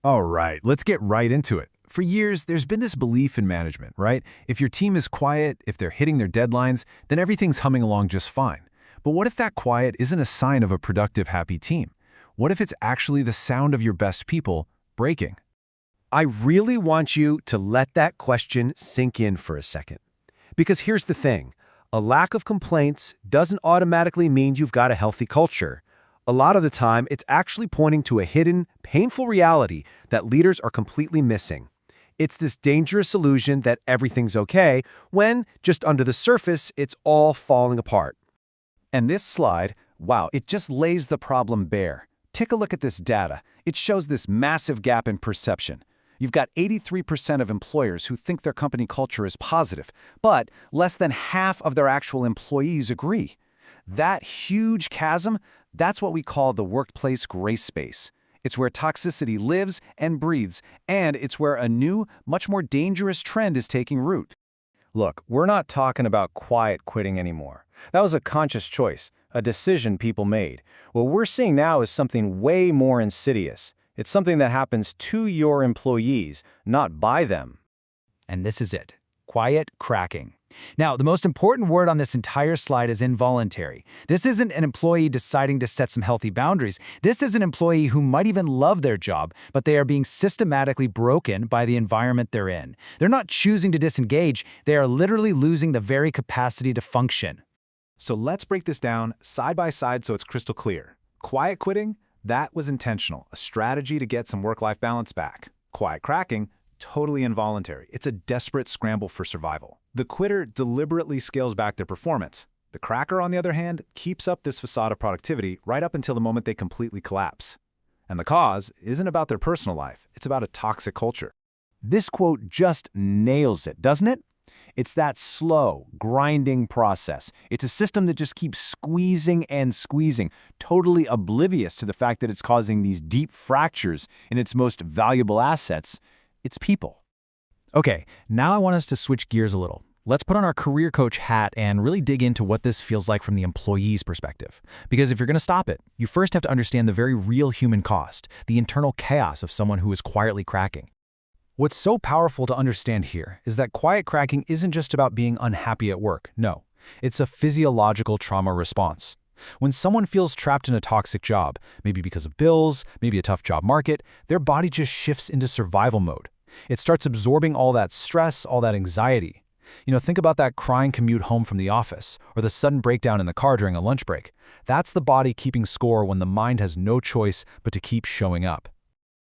All right, let's get right into it. For years, there's been this belief in management, right? If your team is quiet, if they're hitting their deadlines, then everything's humming along just fine. But what if that quiet isn't a sign of a productive, happy team? What if it's actually the sound of your best people breaking? I really want you to let that question sink in for a second. Because here's the thing, a lack of complaints doesn't automatically mean you've got a healthy culture. A lot of the time, it's actually pointing to a hidden, painful reality that leaders are completely missing. It's this dangerous illusion that everything's okay, when, just under the surface, it's all falling apart. And this slide, wow, it just lays the problem bare. Take a look at this data. It shows this massive gap in perception. You've got 83% of employers who think their company culture is positive, but less than half of their actual employees agree. That huge chasm, that's what we call the workplace gray space. It's where toxicity lives and breathes, and it's where a new, much more dangerous trend is taking root. Look, we're not talking about quiet quitting anymore. That was a conscious choice, a decision people made. What we're seeing now is something way more insidious. It's something that happens to your employees, not by them. And this is it. Quiet cracking. Now, the most important word on this entire slide is involuntary. This isn't an employee deciding to set some healthy boundaries. This is an employee who might even love their job, but they are being systematically broken by the environment they're in. They're not choosing to disengage. They are literally losing the very capacity to function. So let's break this down side by side so it's crystal clear. Quiet quitting, that was intentional, a strategy to get some work-life balance back. Quiet cracking, totally involuntary. It's a desperate scramble for survival. The quitter deliberately scales back their performance. The cracker, on the other hand, keeps up this facade of productivity right up until the moment they completely collapse. And the cause isn't about their personal life. It's about a toxic culture. This quote just nails it, doesn't it? It's that slow, grinding process. It's a system that just keeps squeezing and squeezing, totally oblivious to the fact that it's causing these deep fractures in its most valuable assets, its people. Okay, now I want us to switch gears a little. Let's put on our career coach hat and really dig into what this feels like from the employee's perspective. Because if you're going to stop it, you first have to understand the very real human cost, the internal chaos of someone who is quietly cracking. What's so powerful to understand here is that quiet cracking isn't just about being unhappy at work. No, it's a physiological trauma response. When someone feels trapped in a toxic job, maybe because of bills, maybe a tough job market, their body just shifts into survival mode. It starts absorbing all that stress, all that anxiety. Think about that crying commute home from the office, or the sudden breakdown in the car during a lunch break. That's the body keeping score when the mind has no choice but to keep showing up.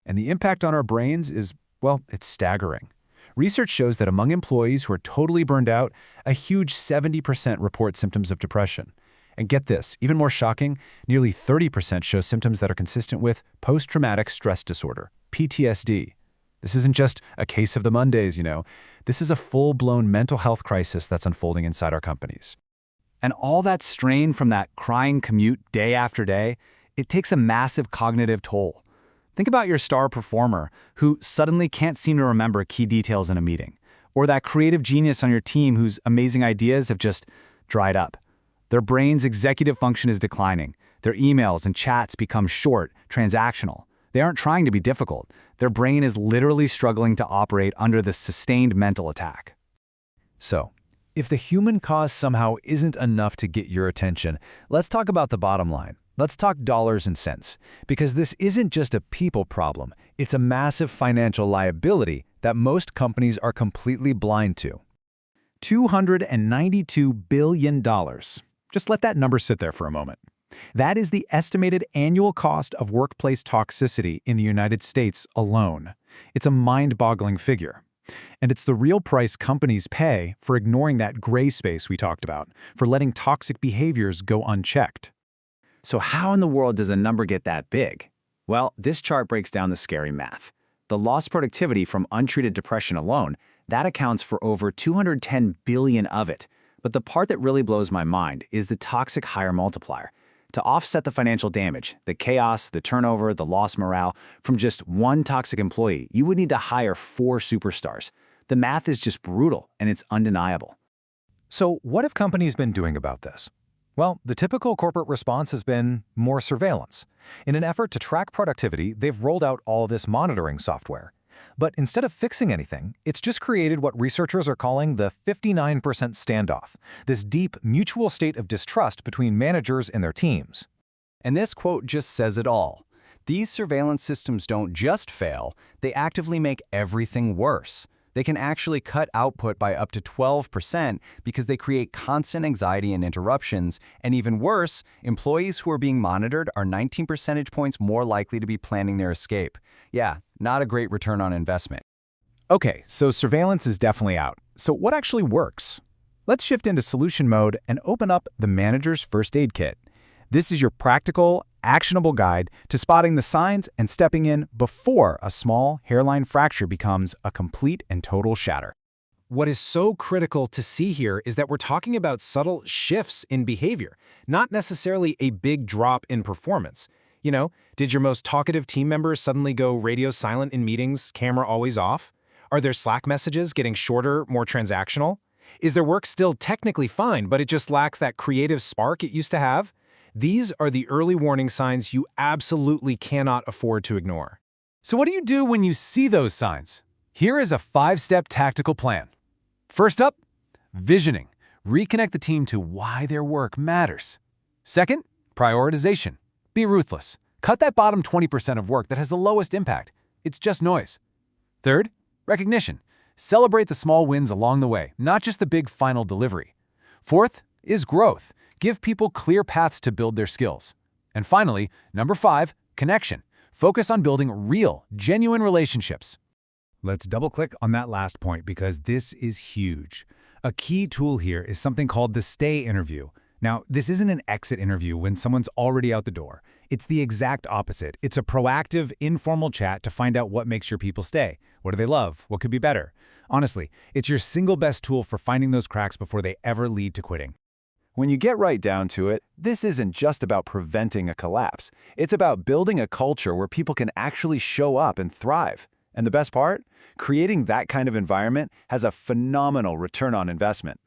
And the impact on our brains is, well, it's staggering. Research shows that among employees who are totally burned out, a huge 70% report symptoms of depression. And get this, even more shocking, nearly 30% show symptoms that are consistent with post-traumatic stress disorder, PTSD. This isn't just a case of the Mondays, This is a full-blown mental health crisis that's unfolding inside our companies. And all that strain from that crying commute day after day, it takes a massive cognitive toll. Think about your star performer who suddenly can't seem to remember key details in a meeting, or that creative genius on your team whose amazing ideas have just dried up. Their brain's executive function is declining. Their emails and chats become short, transactional. They aren't trying to be difficult. Their brain is literally struggling to operate under this sustained mental attack. So, if the human cause somehow isn't enough to get your attention, let's talk about the bottom line. Let's talk dollars and cents, because this isn't just a people problem. It's a massive financial liability that most companies are completely blind to. $292 billion. Just let that number sit there for a moment. That is the estimated annual cost of workplace toxicity in the United States alone. It's a mind-boggling figure. And it's the real price companies pay for ignoring that gray space we talked about, for letting toxic behaviors go unchecked. So how in the world does a number get that big? Well, this chart breaks down the scary math. The lost productivity from untreated depression alone, that accounts for over 210 billion of it. But the part that really blows my mind is the toxic hire multiplier. To offset the financial damage, the chaos, the turnover, the lost morale, from just one toxic employee, you would need to hire 4 superstars. The math is just brutal, and it's undeniable. So what have companies been doing about this? Well, the typical corporate response has been more surveillance. In an effort to track productivity, they've rolled out all this monitoring software. But instead of fixing anything, it's just created what researchers are calling the 59% standoff, this deep mutual state of distrust between managers and their teams. And this quote just says it all. These surveillance systems don't just fail, they actively make everything worse. They can actually cut output by up to 12% because they create constant anxiety and interruptions, and even worse, employees who are being monitored are 19 percentage points more likely to be planning their escape. Yeah, not a great return on investment. Okay, so surveillance is definitely out. So what actually works? Let's shift into solution mode and open up the manager's first aid kit. This is your practical, actionable guide to spotting the signs and stepping in before a small hairline fracture becomes a complete and total shatter. What is so critical to see here is that we're talking about subtle shifts in behavior, not necessarily a big drop in performance. You know, did your most talkative team members suddenly go radio silent in meetings, camera always off? Are their Slack messages getting shorter, more transactional? Is their work still technically fine, but it just lacks that creative spark it used to have? These are the early warning signs you absolutely cannot afford to ignore. So what do you do when you see those signs? Here is a 5-step tactical plan. First up, visioning. Reconnect the team to why their work matters. Second, prioritization. Be ruthless. Cut that bottom 20% of work that has the lowest impact. It's just noise. Third, recognition. Celebrate the small wins along the way, not just the big final delivery. Fourth is growth. Give people clear paths to build their skills. And finally, number 5, connection. Focus on building real, genuine relationships. Let's double-click on that last point because this is huge. A key tool here is something called the stay interview. Now, this isn't an exit interview when someone's already out the door. It's the exact opposite. It's a proactive, informal chat to find out what makes your people stay. What do they love? What could be better? Honestly, it's your single best tool for finding those cracks before they ever lead to quitting. When you get right down to it, this isn't just about preventing a collapse. It's about building a culture where people can actually show up and thrive. And the best part? Creating that kind of environment has a phenomenal return on investment.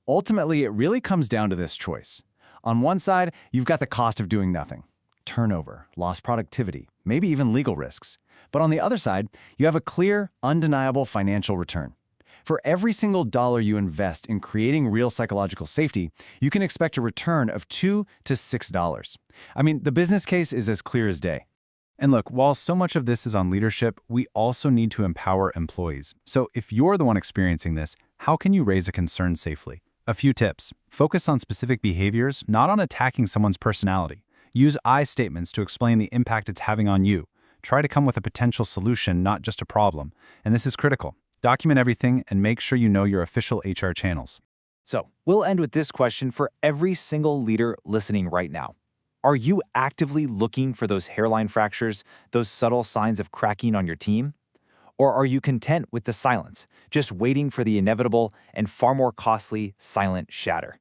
Ultimately, it really comes down to this choice. On one side, you've got the cost of doing nothing. Turnover, lost productivity, maybe even legal risks. But on the other side, you have a clear, undeniable financial return. For every single dollar you invest in creating real psychological safety, you can expect a return of $2 to $6. I mean, the business case is as clear as day. And look, while so much of this is on leadership, we also need to empower employees. So if you're the one experiencing this, how can you raise a concern safely? A few tips. Focus on specific behaviors, not on attacking someone's personality. Use I statements to explain the impact it's having on you. Try to come with a potential solution, not just a problem. And this is critical. Document everything and make sure you know your official HR channels. So, we'll end with this question for every single leader listening right now. Are you actively looking for those hairline fractures, those subtle signs of cracking on your team? Or are you content with the silence, just waiting for the inevitable and far more costly silent shatter?